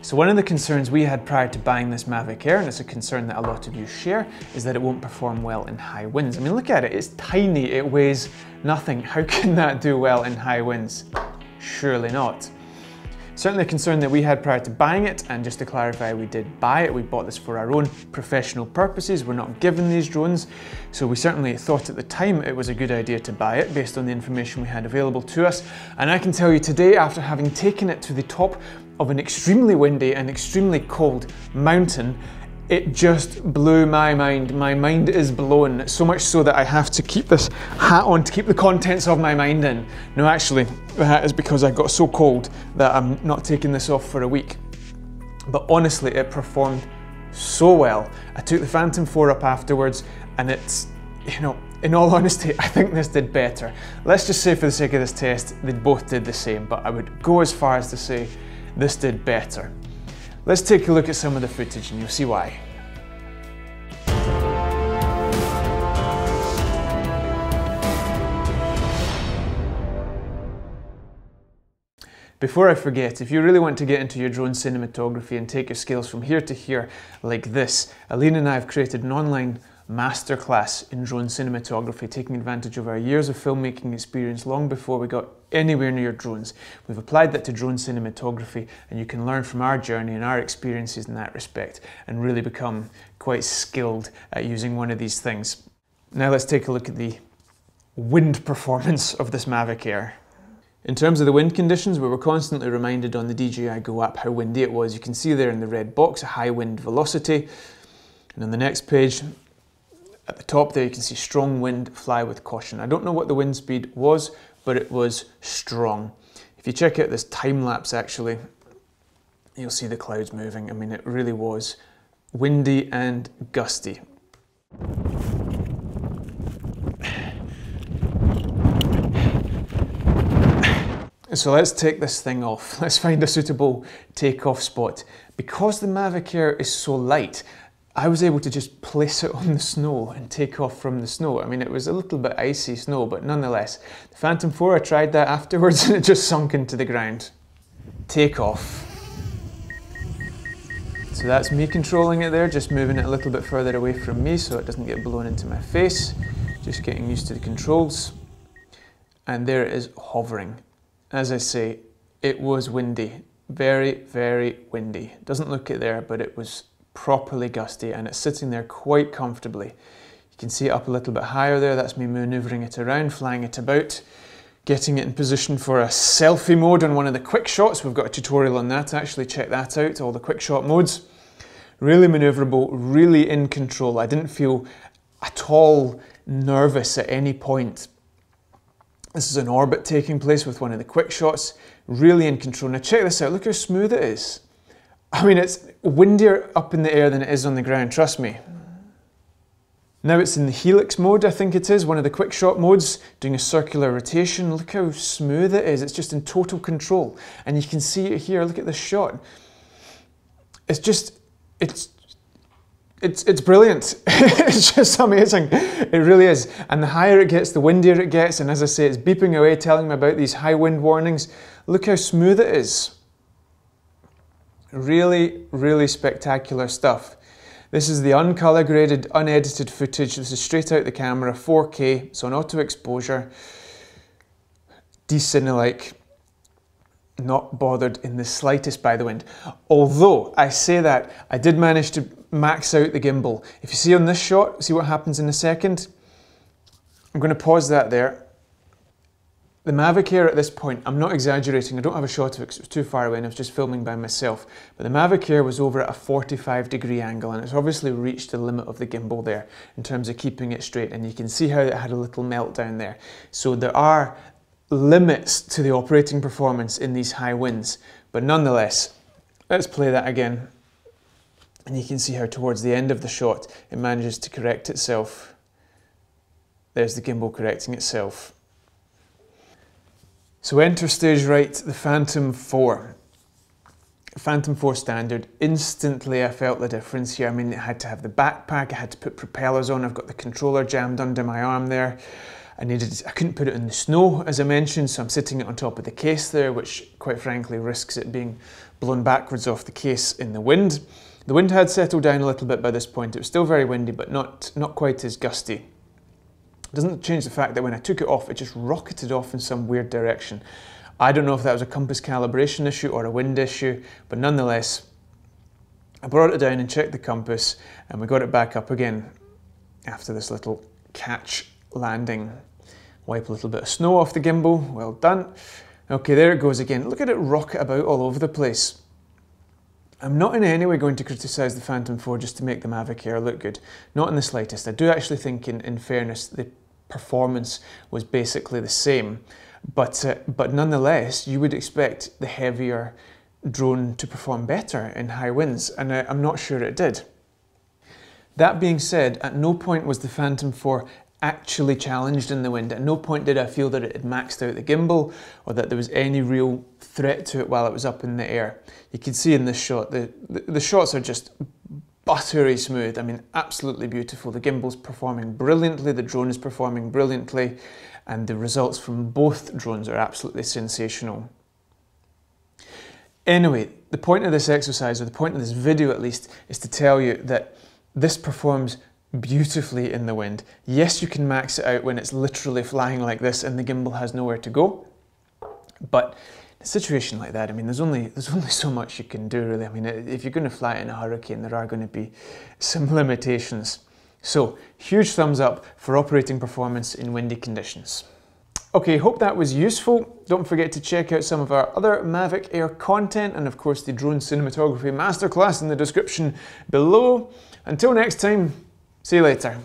So one of the concerns we had prior to buying this Mavic Air, and it's a concern that a lot of you share, is that it won't perform well in high winds. I mean, look at it, it's tiny, it weighs nothing. How can that do well in high winds? Surely not. Certainly a concern that we had prior to buying it, and just to clarify, we did buy it. We bought this for our own professional purposes. We're not given these drones, so we certainly thought at the time it was a good idea to buy it based on the information we had available to us. And I can tell you today, after having taken it to the top of an extremely windy and extremely cold mountain, it just blew my mind. My mind is blown, so much so that I have to keep this hat on to keep the contents of my mind in. No, actually, the hat is because I got so cold that I'm not taking this off for a week. But honestly, it performed so well. I took the Phantom 4 up afterwards, and it's, you know, in all honesty, I think this did better. Let's just say for the sake of this test, they both did the same, but I would go as far as to say this did better. Let's take a look at some of the footage and you'll see why. Before I forget, if you really want to get into your drone cinematography and take your skills from here to here like this, Aline and I have created an online masterclass in drone cinematography, taking advantage of our years of filmmaking experience long before we got anywhere near drones. We've applied that to drone cinematography, and you can learn from our journey and our experiences in that respect and really become quite skilled at using one of these things. Now let's take a look at the wind performance of this Mavic Air. In terms of the wind conditions, we were constantly reminded on the DJI Go app how windy it was. You can see there in the red box a high wind velocity, and on the next page at the top there you can see strong wind, fly with caution. I don't know what the wind speed was, but it was strong. If you check out this time lapse actually, you'll see the clouds moving. I mean, it really was windy and gusty. So let's take this thing off. Let's find a suitable takeoff spot. Because the Mavic Air is so light, I was able to just place it on the snow and take off from the snow. I mean, it was a little bit icy snow, but nonetheless. The Phantom 4, I tried that afterwards and it just sunk into the ground. Take off. So that's me controlling it there, just moving it a little bit further away from me so it doesn't get blown into my face. Just getting used to the controls. And there it is hovering. As I say, it was windy. Very, very windy. Doesn't look it there, but it was properly gusty, and it's sitting there quite comfortably. You can see it up a little bit higher there. That's me maneuvering it around, flying it about, getting it in position for a selfie mode on one of the quick shots. We've got a tutorial on that, actually. Check that out, all the quick shot modes. Really maneuverable, really in control. I didn't feel at all nervous at any point. This is an orbit taking place with one of the quick shots. Really in control. Now check this out, look how smooth it is. I mean, it's windier up in the air than it is on the ground, trust me. Now it's in the helix mode, I think it is, one of the quick shot modes, doing a circular rotation. Look how smooth it is, it's just in total control. And you can see it here, look at this shot. It's just, it's brilliant. It's just amazing. It really is. And the higher it gets, the windier it gets. And as I say, it's beeping away, telling me about these high wind warnings. Look how smooth it is. Really, really spectacular stuff. This is the uncolor graded, unedited footage. This is straight out the camera, 4K, so an auto exposure. Decine-like. Not bothered in the slightest by the wind. Although, I say that, I did manage to max out the gimbal. If you see on this shot, see what happens in a second? I'm going to pause that there. The Mavic Air at this point, I'm not exaggerating, I don't have a shot of it because it was too far away and I was just filming by myself, but the Mavic Air was over at a 45-degree angle, and it's obviously reached the limit of the gimbal there in terms of keeping it straight, and you can see how it had a little meltdown there. So there are limits to the operating performance in these high winds, but nonetheless, let's play that again. And you can see how towards the end of the shot, it manages to correct itself. There's the gimbal correcting itself. So enter stage right, the Phantom 4. Phantom 4 standard. Instantly I felt the difference here. I mean, it had to have the backpack, I had to put propellers on, I've got the controller jammed under my arm there. I couldn't put it in the snow, as I mentioned, so I'm sitting it on top of the case there, which quite frankly risks it being blown backwards off the case in the wind. The wind had settled down a little bit by this point. It was still very windy, but not quite as gusty. It doesn't change the fact that when I took it off, it just rocketed off in some weird direction. I don't know if that was a compass calibration issue or a wind issue, but nonetheless, I brought it down and checked the compass, and we got it back up again after this little catch landing. Wipe a little bit of snow off the gimbal, well done. Okay, there it goes again. Look at it rocket about all over the place. I'm not in any way going to criticise the Phantom 4 just to make the Mavic Air look good. Not in the slightest. I do actually think, in fairness, the performance was basically the same. But nonetheless, you would expect the heavier drone to perform better in high winds, and I'm not sure it did. That being said, at no point was the Phantom 4 actually challenged in the wind. At no point did I feel that it had maxed out the gimbal or that there was any real threat to it while it was up in the air. You can see in this shot, the shots are just buttery smooth. I mean, absolutely beautiful. The gimbal's performing brilliantly, the drone is performing brilliantly, and the results from both drones are absolutely sensational. Anyway, the point of this exercise, or the point of this video at least, is to tell you that this performs beautifully in the wind. Yes, you can max it out when it's literally flying like this and the gimbal has nowhere to go, but in a situation like that, I mean, there's only so much you can do, really. I mean, if you're going to fly it in a hurricane, there are going to be some limitations. So, huge thumbs up for operating performance in windy conditions. Okay, hope that was useful. Don't forget to check out some of our other Mavic Air content, and of course the drone cinematography masterclass in the description below. Until next time, see you later.